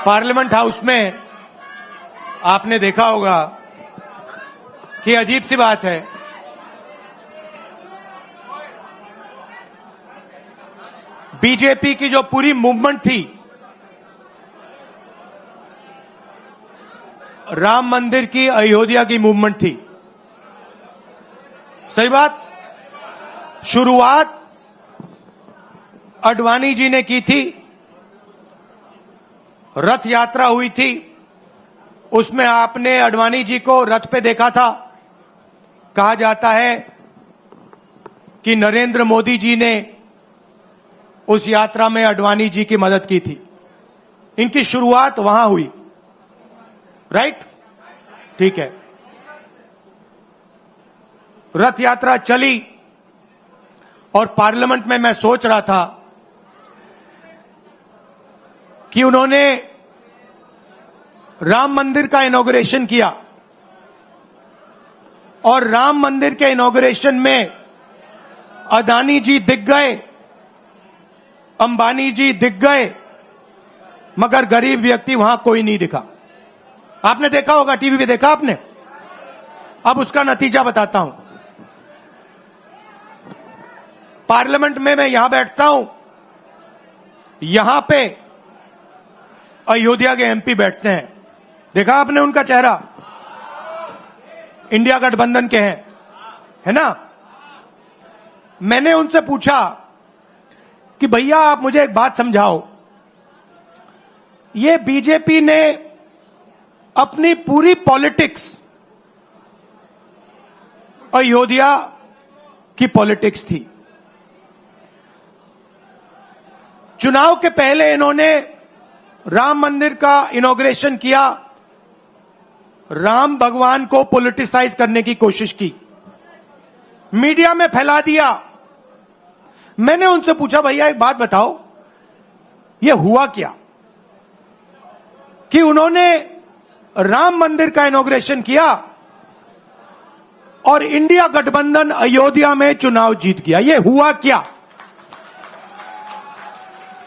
Parliament house में आपने देखा होगा कि अजीब सी बात है, बीजेपी की जो पूरी मूवमेंट थी राम मंदिर की, अयोध्या की मूवमेंट थी। सही बात। शुरुआत अडवाणी जी ने की थी, रथ यात्रा हुई थी, उसमें आपने अडवाणी जी को रथ पे देखा था। कहा जाता है कि नरेंद्र मोदी जी ने उस यात्रा में अडवाणी जी की मदद की थी। इनकी शुरुआत वहां हुई, राइट? ठीक है। रथ यात्रा चली और पार्लियामेंट में मैं सोच रहा था कि उन्होंने राम मंदिर का इनॉग्रेशन किया और राम मंदिर के इनॉग्रेशन में अदानी जी दिख गए, अंबानी जी दिख गए, मगर गरीब व्यक्ति वहां कोई नहीं दिखा। आपने देखा होगा, टीवी पे देखा आपने। अब उसका नतीजा बताता हूं। पार्लियामेंट में मैं यहां बैठता हूं, यहां पे अयोध्या के एमपी बैठते हैं। देखा आपने उनका चेहरा? इंडिया गठबंधन के हैं, है ना? मैंने उनसे पूछा कि भैया आप मुझे एक बात समझाओ, ये बीजेपी ने अपनी पूरी पॉलिटिक्स अयोध्या की पॉलिटिक्स थी। चुनाव के पहले इन्होंने राम मंदिर का इनॉग्रेशन किया, राम भगवान को पॉलिटिसाइज करने की कोशिश की, मीडिया में फैला दिया। मैंने उनसे पूछा भैया एक बात बताओ, यह हुआ क्या कि उन्होंने राम मंदिर का इनॉग्रेशन किया और इंडिया गठबंधन अयोध्या में चुनाव जीत गया? यह हुआ क्या?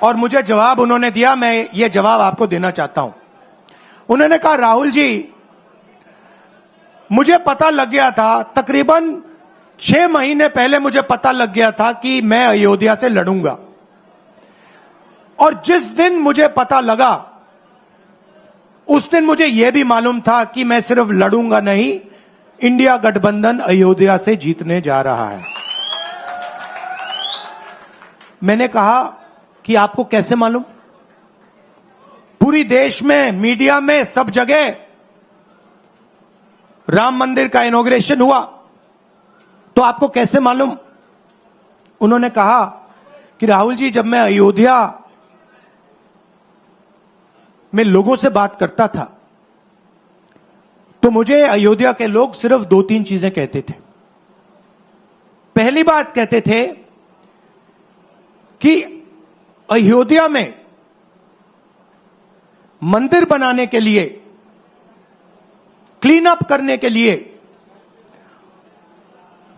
और मुझे जवाब उन्होंने दिया, मैं ये जवाब आपको देना चाहता हूं। उन्होंने कहा राहुल जी, मुझे पता लग गया था, तकरीबन 6 महीने पहले मुझे पता लग गया था कि मैं अयोध्या से लड़ूंगा, और जिस दिन मुझे पता लगा उस दिन मुझे यह भी मालूम था कि मैं सिर्फ लड़ूंगा नहीं, इंडिया गठबंधन अयोध्या से जीतने जा रहा है। मैंने कहा कि आपको कैसे मालूम? पूरी देश में, मीडिया में, सब जगह राम मंदिर का इनॉग्रेशन हुआ, तो आपको कैसे मालूम? उन्होंने कहा कि राहुल जी, जब मैं अयोध्या में लोगों से बात करता था तो मुझे अयोध्या के लोग सिर्फ 2-3 चीजें कहते थे। पहली बात कहते थे कि अयोध्या में मंदिर बनाने के लिए, क्लीन अप करने के लिए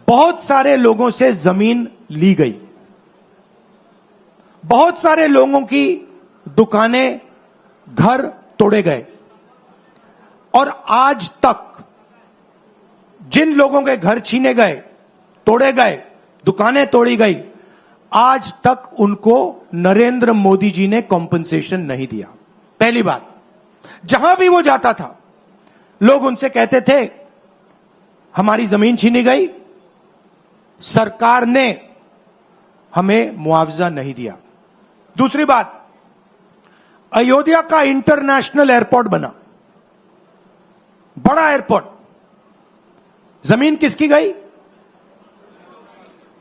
बहुत सारे लोगों से जमीन ली गई, बहुत सारे लोगों की दुकानें, घर तोड़े गए, और आज तक जिन लोगों के घर छीने गए, तोड़े गए, दुकानें तोड़ी गई, आज तक उनको नरेंद्र मोदी जी ने कॉम्पनसेशन नहीं दिया। पहली बात। जहां भी वो जाता था लोग उनसे कहते थे हमारी जमीन छीनी गई, सरकार ने हमें मुआवजा नहीं दिया। दूसरी बात, अयोध्या का इंटरनेशनल एयरपोर्ट बना, बड़ा एयरपोर्ट, जमीन किसकी गई?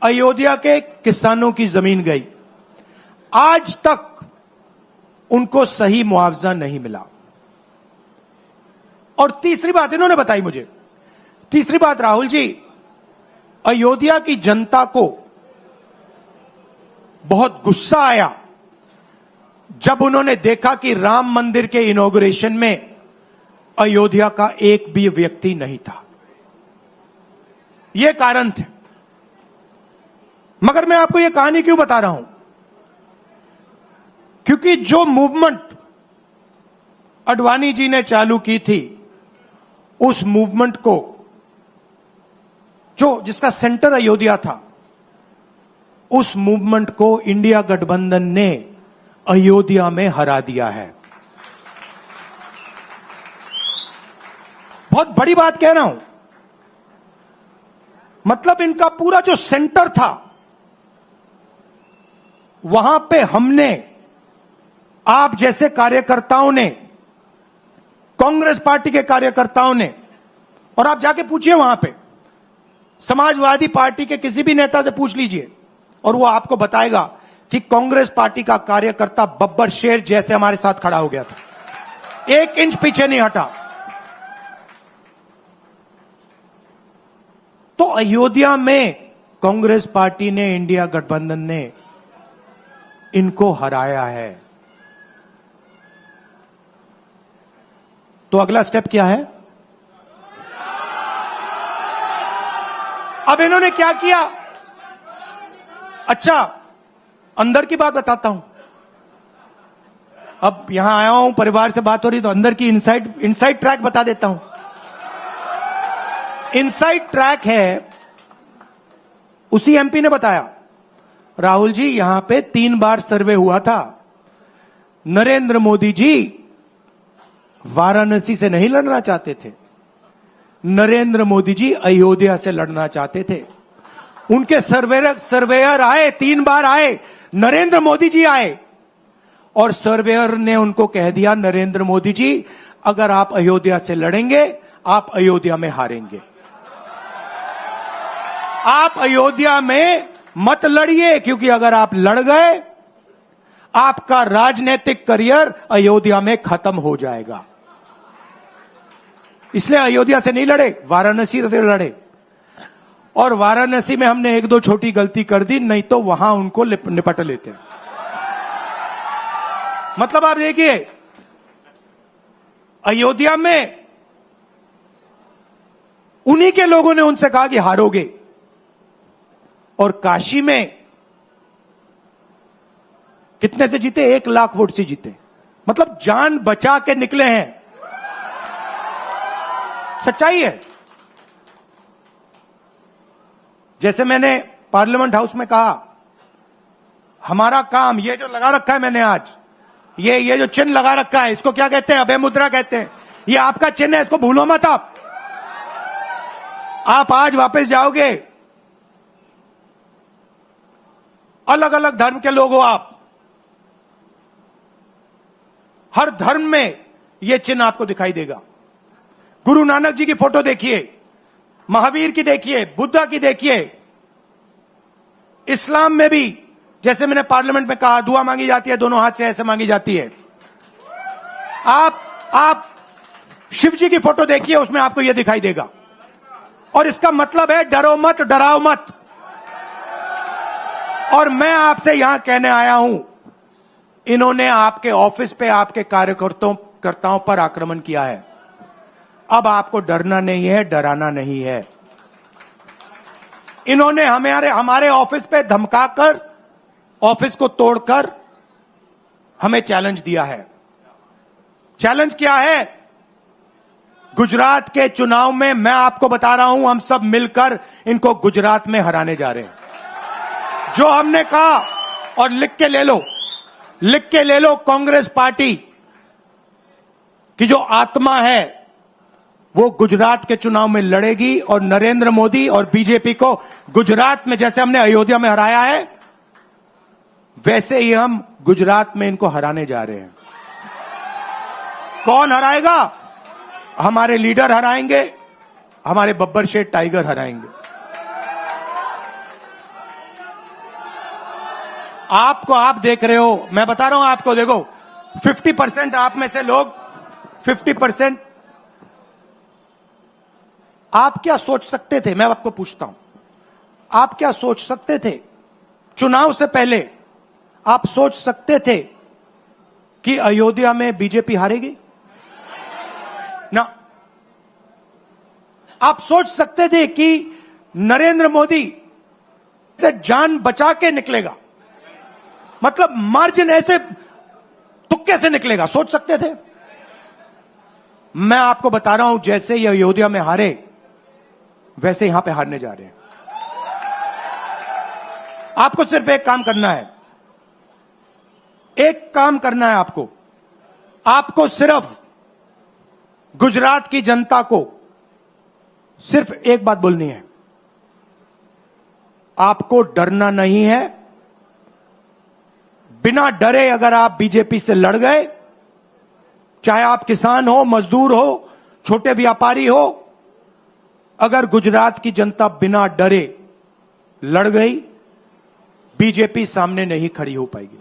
अयोध्या के किसानों की जमीन गई। आज तक उनको सही मुआवजा नहीं मिला। और तीसरी बात इन्होंने बताई मुझे, तीसरी बात, राहुल जी, अयोध्या की जनता को बहुत गुस्सा आया जब उन्होंने देखा कि राम मंदिर के इनॉग्रेशन में अयोध्या का एक भी व्यक्ति नहीं था। यह कारण थे। मगर मैं आपको यह कहानी क्यों बता रहा हूं? क्योंकि जो मूवमेंट अडवाणी जी ने चालू की थी, उस मूवमेंट को, जो जिसका सेंटर अयोध्या था, उस मूवमेंट को इंडिया गठबंधन ने अयोध्या में हरा दिया है। बहुत बड़ी बात कह रहा हूं। मतलब इनका पूरा जो सेंटर था, वहां पे हमने, आप जैसे कार्यकर्ताओं ने, कांग्रेस पार्टी के कार्यकर्ताओं ने, और आप जाके पूछिए वहां पे, समाजवादी पार्टी के किसी भी नेता से पूछ लीजिए और वो आपको बताएगा कि कांग्रेस पार्टी का कार्यकर्ता बब्बर शेर जैसे हमारे साथ खड़ा हो गया था, 1 इंच पीछे नहीं हटा। तो अयोध्या में कांग्रेस पार्टी ने, इंडिया गठबंधन ने इनको हराया है। तो अगला स्टेप क्या है? अब इन्होंने क्या किया? अच्छा, अंदर की बात बताता हूं। अब यहां आया हूं, परिवार से बात हो रही, तो अंदर की इनसाइड ट्रैक बता देता हूं। इनसाइड ट्रैक है, उसी एमपी ने बताया, राहुल जी यहां पे 3 बार सर्वे हुआ था। नरेंद्र मोदी जी वाराणसी से नहीं लड़ना चाहते थे, नरेंद्र मोदी जी अयोध्या से लड़ना चाहते थे। उनके सर्वेयर आए, 3 बार आए, नरेंद्र मोदी जी आए, और सर्वेयर ने उनको कह दिया, नरेंद्र मोदी जी अगर आप अयोध्या से लड़ेंगे, आप अयोध्या में हारेंगे, आप अयोध्या में मत लड़िए, क्योंकि अगर आप लड़ गए, आपका राजनीतिक करियर अयोध्या में खत्म हो जाएगा। इसलिए अयोध्या से नहीं लड़े, वाराणसी से लड़े। और वाराणसी में हमने 1-2 छोटी गलती कर दी, नहीं तो वहां उनको निपट लेते हैं। मतलब आप देखिए, अयोध्या में उन्हीं के लोगों ने उनसे कहा कि हारोगे, और काशी में कितने से जीते? 1 लाख वोट से जीते। मतलब जान बचा के निकले हैं। सच्चाई है। जैसे मैंने पार्लियामेंट हाउस में कहा, हमारा काम, ये जो लगा रखा है मैंने आज, ये जो चिन्ह लगा रखा है, इसको क्या कहते हैं? अभय मुद्रा कहते हैं। ये आपका चिन्ह है, इसको भूलो मत। आप आज वापस जाओगे, अलग अलग धर्म के लोग हो आप, हर धर्म में यह चिन्ह आपको दिखाई देगा। गुरु नानक जी की फोटो देखिए, महावीर की देखिए, बुद्धा की देखिए। इस्लाम में भी, जैसे मैंने पार्लियामेंट में कहा, दुआ मांगी जाती है, दोनों हाथ से ऐसे मांगी जाती है। आप शिव जी की फोटो देखिए, उसमें आपको यह दिखाई देगा। और इसका मतलब है डरो मत, डराओ मत। और मैं आपसे यहां कहने आया हूं, इन्होंने आपके ऑफिस पे, आपके कार्यकर्ताओं पर आक्रमण किया है। अब आपको डरना नहीं है, डराना नहीं है। इन्होंने हमारे ऑफिस पे धमकाकर, ऑफिस को तोड़कर हमें चैलेंज दिया है। चैलेंज क्या है? गुजरात के चुनाव में मैं आपको बता रहा हूं, हम सब मिलकर इनको गुजरात में हराने जा रहे हैं। जो हमने कहा, और लिख के ले लो, कांग्रेस पार्टी की जो आत्मा है वो गुजरात के चुनाव में लड़ेगी, और नरेंद्र मोदी और बीजेपी को गुजरात में, जैसे हमने अयोध्या में हराया है, वैसे ही हम गुजरात में इनको हराने जा रहे हैं। कौन हराएगा? हमारे लीडर हराएंगे, हमारे बब्बर शेर टाइगर हराएंगे। आप देख रहे हो, मैं बता रहा हूं आपको, देखो 50% आप में से लोग, 50%, आप क्या सोच सकते थे? मैं आपको पूछता हूं, आप क्या सोच सकते थे? चुनाव से पहले आप सोच सकते थे कि अयोध्या में बीजेपी हारेगी? ना। आप सोच सकते थे कि नरेंद्र मोदी से जान बचा के निकलेगा? मतलब मार्जिन ऐसे तुक्के से निकलेगा, सोच सकते थे? मैं आपको बता रहा हूं, जैसे ये अयोध्या में हारे वैसे यहां पे हारने जा रहे हैं। आपको सिर्फ एक काम करना है, एक काम करना है आपको सिर्फ गुजरात की जनता को सिर्फ एक बात बोलनी है, आपको डरना नहीं है। बिना डरे अगर आप बीजेपी से लड़ गए, चाहे आप किसान हो, मजदूर हो, छोटे व्यापारी हो, अगर गुजरात की जनता बिना डरे लड़ गई, बीजेपी सामने नहीं खड़ी हो पाएगी।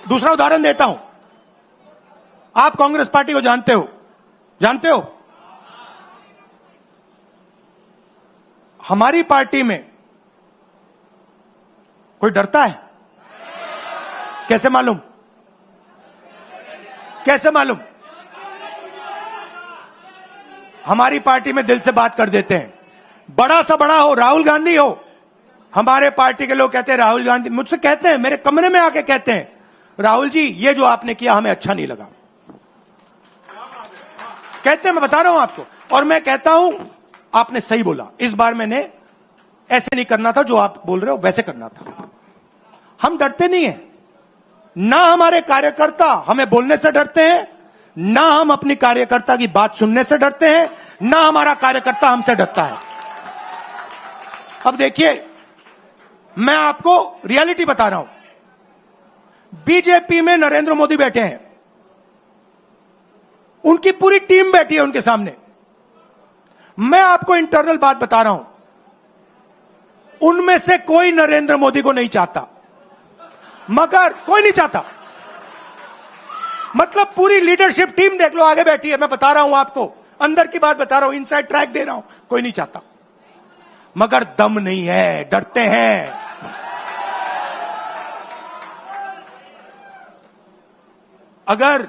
दूसरा उदाहरण देता हूं, आप कांग्रेस पार्टी को जानते हो? हमारी पार्टी में कोई डरता है? कैसे मालूम? हमारी पार्टी में दिल से बात कर देते हैं। बड़ा सा बड़ा हो, राहुल गांधी हो, हमारे पार्टी के लोग कहते हैं राहुल गांधी, मुझसे कहते हैं, मेरे कमरे में आके कहते हैं, राहुल जी ये जो आपने किया हमें अच्छा नहीं लगा। कहते हैं, मैं बता रहा हूं आपको, और मैं कहता हूं आपने सही बोला, इस बार मैंने ऐसे नहीं करना था, जो आप बोल रहे हो वैसे करना था। हम डरते नहीं है, ना हमारे कार्यकर्ता हमें बोलने से डरते हैं, ना हम अपनी कार्यकर्ता की बात सुनने से डरते हैं, ना हमारा कार्यकर्ता हमसे डरता है। अब देखिए, मैं आपको रियलिटी बता रहा हूं, बीजेपी में नरेंद्र मोदी बैठे हैं, उनकी पूरी टीम बैठी है उनके सामने। मैं आपको इंटरनल बात बता रहा हूं, उनमें से कोई नरेंद्र मोदी को नहीं चाहता, मगर कोई नहीं चाहता, मतलब पूरी लीडरशिप टीम देख लो, आगे बैठी है। मैं बता रहा हूं आपको, अंदर की बात बता रहा हूं, इनसाइड ट्रैक दे रहा हूं, कोई नहीं चाहता, मगर दम नहीं है, डरते हैं। अगर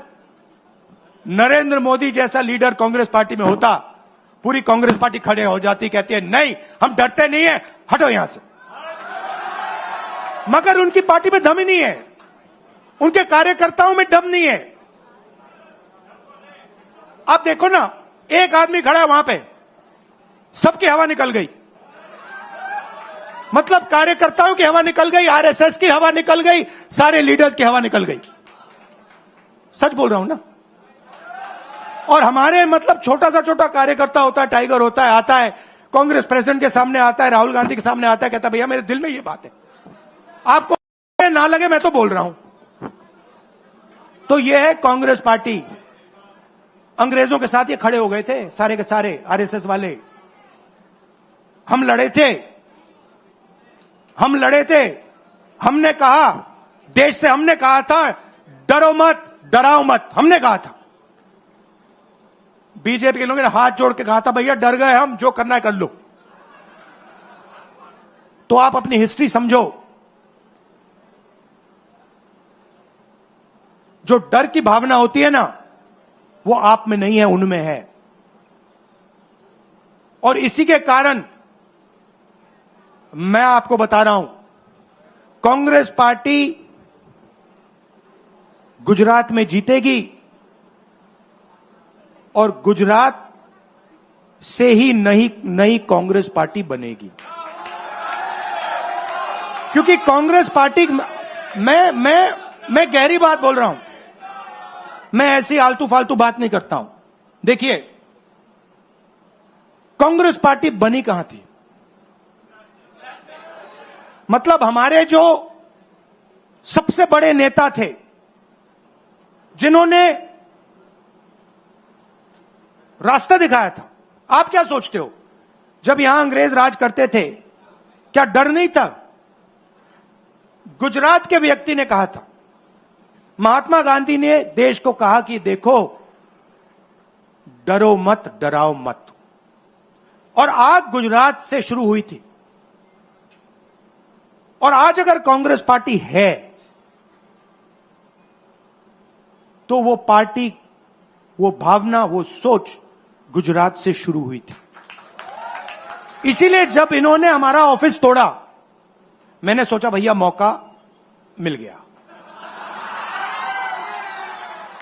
नरेंद्र मोदी जैसा लीडर कांग्रेस पार्टी में होता, पूरी कांग्रेस पार्टी खड़े हो जाती, कहती है नहीं हम डरते नहीं है, हटो यहां से। मगर उनकी पार्टी में दम ही नहीं है, उनके कार्यकर्ताओं में दम नहीं है। आप देखो ना, एक आदमी खड़ा है वहां पे, सबकी हवा निकल गई, मतलब कार्यकर्ताओं की हवा निकल गई, आरएसएस की हवा निकल गई, सारे लीडर्स की हवा निकल गई। सच बोल रहा हूं ना। और हमारे मतलब छोटा कार्यकर्ता होता है, टाइगर होता है, आता है कांग्रेस प्रेसिडेंट के सामने, आता है राहुल गांधी के सामने, आता है, कहता है भैया मेरे दिल में ये बात है, आपको ना लगे मैं तो बोल रहा हूं। तो ये है कांग्रेस पार्टी। अंग्रेजों के साथ ये खड़े हो गए थे सारे के सारे आरएसएस वाले। हम लड़े थे, हमने कहा, देश से हमने कहा था डरो मत, डराओ मत, हमने कहा था। बीजेपी के लोगों ने हाथ जोड़ के कहा था भैया डर गए हम, जो करना है कर लो। तो आप अपनी हिस्ट्री समझो, जो डर की भावना होती है ना, वो आप में नहीं है, उनमें है। और इसी के कारण मैं आपको बता रहा हूं, कांग्रेस पार्टी गुजरात में जीतेगी और गुजरात से ही नई कांग्रेस पार्टी बनेगी। क्योंकि कांग्रेस पार्टी, मैं गहरी बात बोल रहा हूं, मैं ऐसी आलतू फालतू बात नहीं करता हूं। देखिए, कांग्रेस पार्टी बनी कहां थी? मतलब हमारे जो सबसे बड़े नेता थे, जिन्होंने रास्ता दिखाया था। आप क्या सोचते हो, जब यहां अंग्रेज राज करते थे, क्या डर नहीं था? गुजरात के व्यक्ति ने कहा था, महात्मा गांधी ने देश को कहा कि देखो डरो मत, डराओ मत। और आग गुजरात से शुरू हुई थी। और आज अगर कांग्रेस पार्टी है, तो वो पार्टी, वो भावना, वो सोच गुजरात से शुरू हुई थी। इसीलिए जब इन्होंने हमारा ऑफिस तोड़ा, मैंने सोचा भैया मौका मिल गया।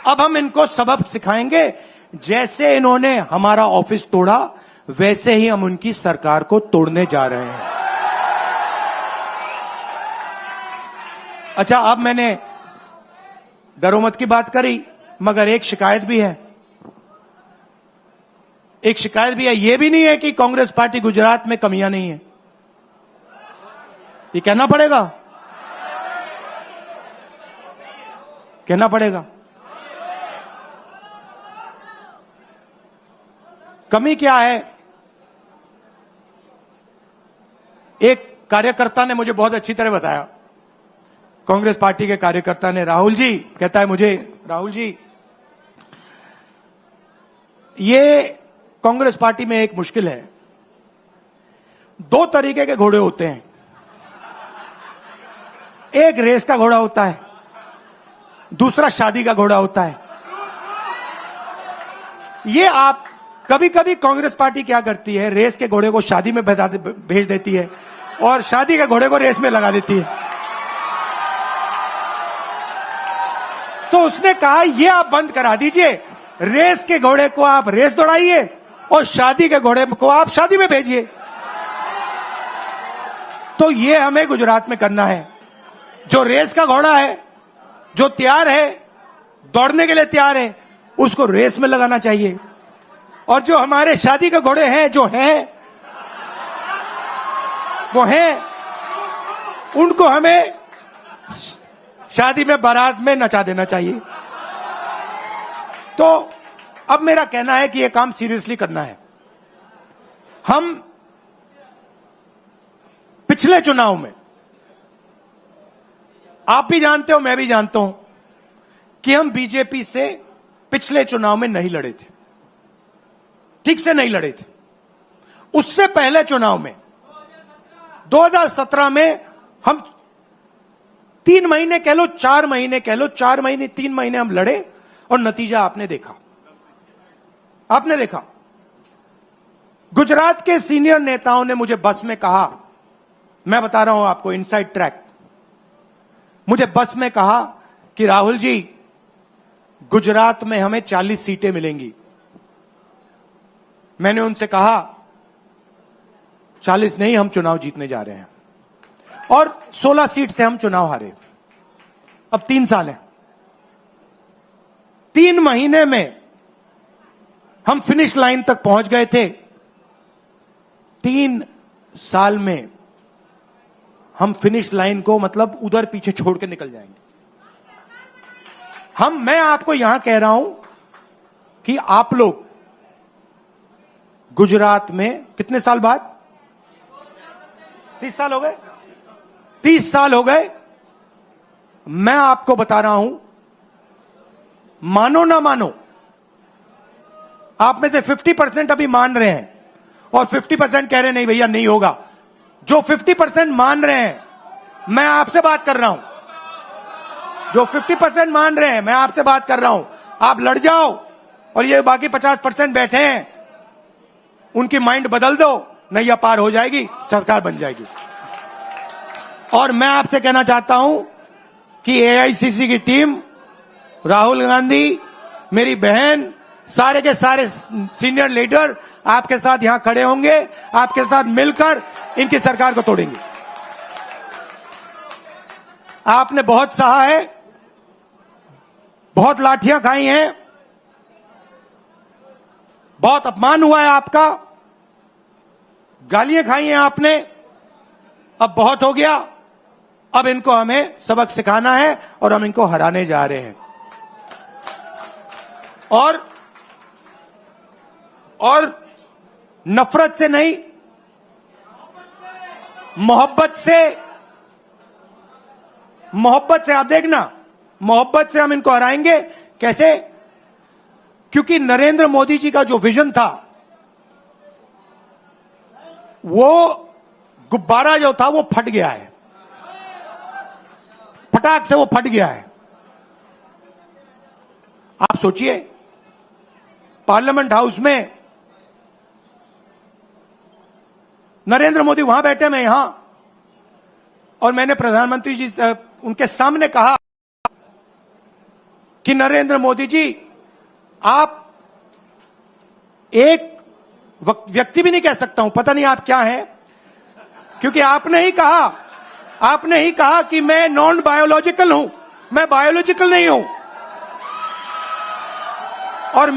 अब हम इनको सबक सिखाएंगे। जैसे इन्होंने हमारा ऑफिस तोड़ा, वैसे ही हम उनकी सरकार को तोड़ने जा रहे हैं। अच्छा, अब मैंने डरो मत की बात करी, मगर एक शिकायत भी है। एक शिकायत भी है। यह भी नहीं है कि कांग्रेस पार्टी गुजरात में कमियां नहीं है, ये कहना पड़ेगा, कहना पड़ेगा। कमी क्या है? एक कार्यकर्ता ने मुझे बहुत अच्छी तरह बताया, कांग्रेस पार्टी के कार्यकर्ता ने, राहुल जी, कहता है मुझे, राहुल जी, ये कांग्रेस पार्टी में एक मुश्किल है, दो तरीके के घोड़े होते हैं। एक रेस का घोड़ा होता है, दूसरा शादी का घोड़ा होता है। ये आप कभी कभी कांग्रेस पार्टी क्या करती है, रेस के घोड़े को शादी में भेज देती है और शादी के घोड़े को रेस में लगा देती है। तो उसने कहा ये आप बंद करा दीजिए, रेस के घोड़े को आप रेस दौड़ाइए और शादी के घोड़े को आप शादी में भेजिए। तो ये हमें गुजरात में करना है। जो रेस का घोड़ा है, जो तैयार है, दौड़ने के लिए तैयार है, उसको रेस में लगाना चाहिए। और जो हमारे शादी के घोड़े हैं, जो हैं, वो हैं, उनको हमें शादी में, बारात में नचा देना चाहिए। तो अब मेरा कहना है कि यह काम सीरियसली करना है। हम पिछले चुनाव में, आप भी जानते हो, मैं भी जानता हूं कि हम बीजेपी से पिछले चुनाव में नहीं लड़े थे, ठीक से नहीं लड़े थे। उससे पहले चुनाव में 2017 में हम 3 महीने कह लो, 4 महीने कह लो, 4 महीने 3 महीने हम लड़े और नतीजा आपने देखा। आपने देखा, गुजरात के सीनियर नेताओं ने मुझे बस में कहा, मैं बता रहा हूं आपको इनसाइड ट्रैक, मुझे बस में कहा कि राहुल जी, गुजरात में हमें 40 सीटें मिलेंगी। मैंने उनसे कहा 40 नहीं, हम चुनाव जीतने जा रहे हैं। और 16 सीट से हम चुनाव हारे। अब 3 साल है, 3 महीने में हम फिनिश लाइन तक पहुंच गए थे। 3 साल में हम फिनिश लाइन को मतलब उधर पीछे छोड़ के निकल जाएंगे। मैं आपको यहां कह रहा हूं कि आप लोग गुजरात में कितने साल बाद, 30 साल हो गए, 30 साल हो गए। मैं आपको बता रहा हूं, मानो ना मानो, आप में से 50% अभी मान रहे हैं और 50% कह रहे नहीं भैया नहीं होगा। जो 50% मान रहे हैं, मैं आपसे बात कर रहा हूं, जो 50% मान रहे हैं, मैं आपसे बात कर रहा हूं। आप लड़ जाओ और ये बाकी 50% बैठे हैं, उनकी माइंड बदल दो, नैया पार हो जाएगी, सरकार बन जाएगी। और मैं आपसे कहना चाहता हूं कि एआईसीसी की टीम, राहुल गांधी, मेरी बहन, सारे के सारे सीनियर लीडर आपके साथ यहां खड़े होंगे, आपके साथ मिलकर इनकी सरकार को तोड़ेंगे। आपने बहुत सहा है, बहुत लाठियां खाई हैं, बहुत अपमान हुआ है आपका, गालियां खाई हैं आपने, अब बहुत हो गया। अब इनको हमें सबक सिखाना है और हम इनको हराने जा रहे हैं। और नफरत से नहीं, मोहब्बत से आप देखना, मोहब्बत से हम इनको हराएंगे। कैसे? क्योंकि नरेंद्र मोदी जी का जो विजन था, वो गुब्बारा जो था वो फट गया है, फटाक से वो फट गया है। आप सोचिए, पार्लियामेंट हाउस में नरेंद्र मोदी वहां बैठे, मैं यहां, और मैंने प्रधानमंत्री जी उनके सामने कहा कि नरेंद्र मोदी जी, आप एक व्यक्ति भी नहीं कह सकता हूं, पता नहीं आप क्या हैं, क्योंकि आपने ही कहा कि मैं नॉन बायोलॉजिकल हूं, मैं बायोलॉजिकल नहीं हूं, और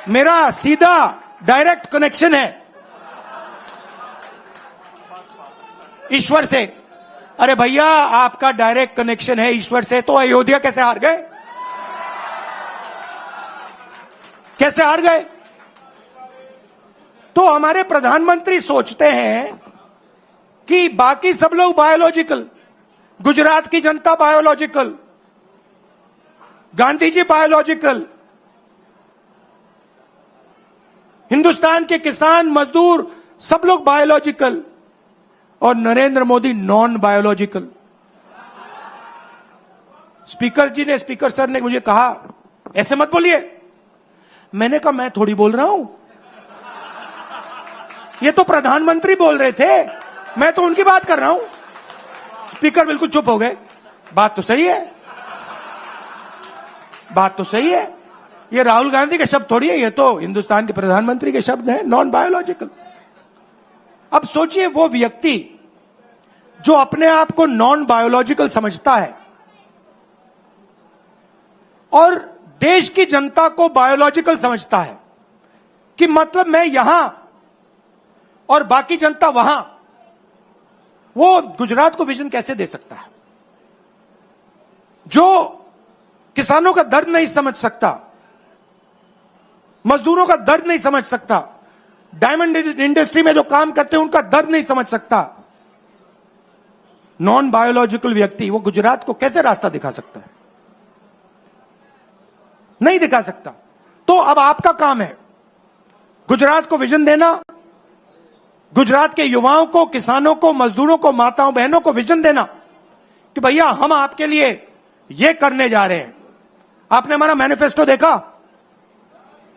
मेरा सीधा डायरेक्ट कनेक्शन है ईश्वर से। अरे भैया, आपका डायरेक्ट कनेक्शन है ईश्वर से, तो अयोध्या कैसे हार गए? कैसे हार गए? तो हमारे प्रधानमंत्री सोचते हैं कि बाकी सब लोग बायोलॉजिकल, गुजरात की जनता बायोलॉजिकल, गांधी जी बायोलॉजिकल, हिंदुस्तान के किसान मजदूर सब लोग बायोलॉजिकल, और Narendra Modi non biological. Speaker sir ने मुझे कहा, ऐसे मत बोलिए। मैंने कहा, मैं थोड़ी बोल रहा हूं, ये तो प्रधानमंत्री बोल रहे थे, मैं तो उनकी बात कर रहा हूं। स्पीकर बिल्कुल चुप हो गए। बात तो सही है, बात तो सही है, ये राहुल गांधी के शब्द थोड़ी है, ये तो हिंदुस्तान के प्रधानमंत्री के शब्द हैं, नॉन बायोलॉजिकल। अब सोचिए, वो व्यक्ति जो अपने आप को नॉन बायोलॉजिकल समझता है और देश की जनता को बायोलॉजिकल समझता है, कि मतलब मैं यहां और बाकी जनता वहां, वो गुजरात को विजन कैसे दे सकता है? जो किसानों का दर्द नहीं समझ सकता, मजदूरों का दर्द नहीं समझ सकता, डायमंड इंडस्ट्री में जो काम करते हैं उनका दर्द नहीं समझ सकता, नॉन बायोलॉजिकल व्यक्ति वो गुजरात को कैसे रास्ता दिखा सकता है? नहीं दिखा सकता। तो अब आपका काम है गुजरात को विजन देना, गुजरात के युवाओं को, किसानों को, मजदूरों को, माताओं बहनों को विजन देना कि भैया हम आपके लिए ये करने जा रहे हैं। आपने हमारा मैनिफेस्टो देखा?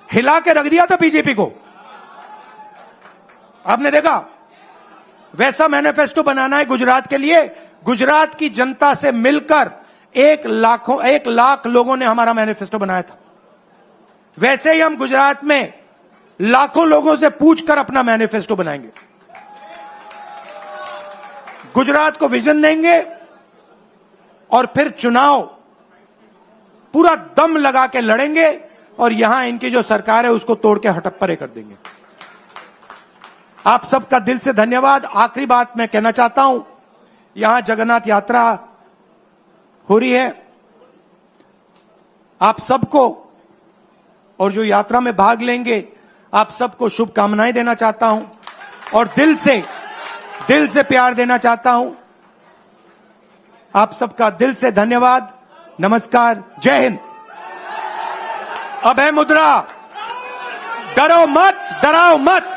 हिला के रख दिया था बीजेपी को, आपने देखा? वैसा मैनिफेस्टो बनाना है गुजरात के लिए। गुजरात की जनता से मिलकर 1 लाख लोगों ने हमारा मैनिफेस्टो बनाया था। वैसे ही हम गुजरात में लाखों लोगों से पूछकर अपना मैनिफेस्टो बनाएंगे, गुजरात को विजन देंगे, और फिर चुनाव पूरा दम लगा के लड़ेंगे, और यहां इनकी जो सरकार है उसको तोड़ के हटप्परे कर देंगे। आप सबका दिल से धन्यवाद। आखिरी बात मैं कहना चाहता हूं, यहां जगन्नाथ यात्रा हो रही है, आप सबको और जो यात्रा में भाग लेंगे आप सबको शुभकामनाएं देना चाहता हूं, और दिल से प्यार देना चाहता हूं। आप सबका दिल से धन्यवाद, नमस्कार, जय हिंद। अभय मुद्रा, डरो मत, डराओ मत।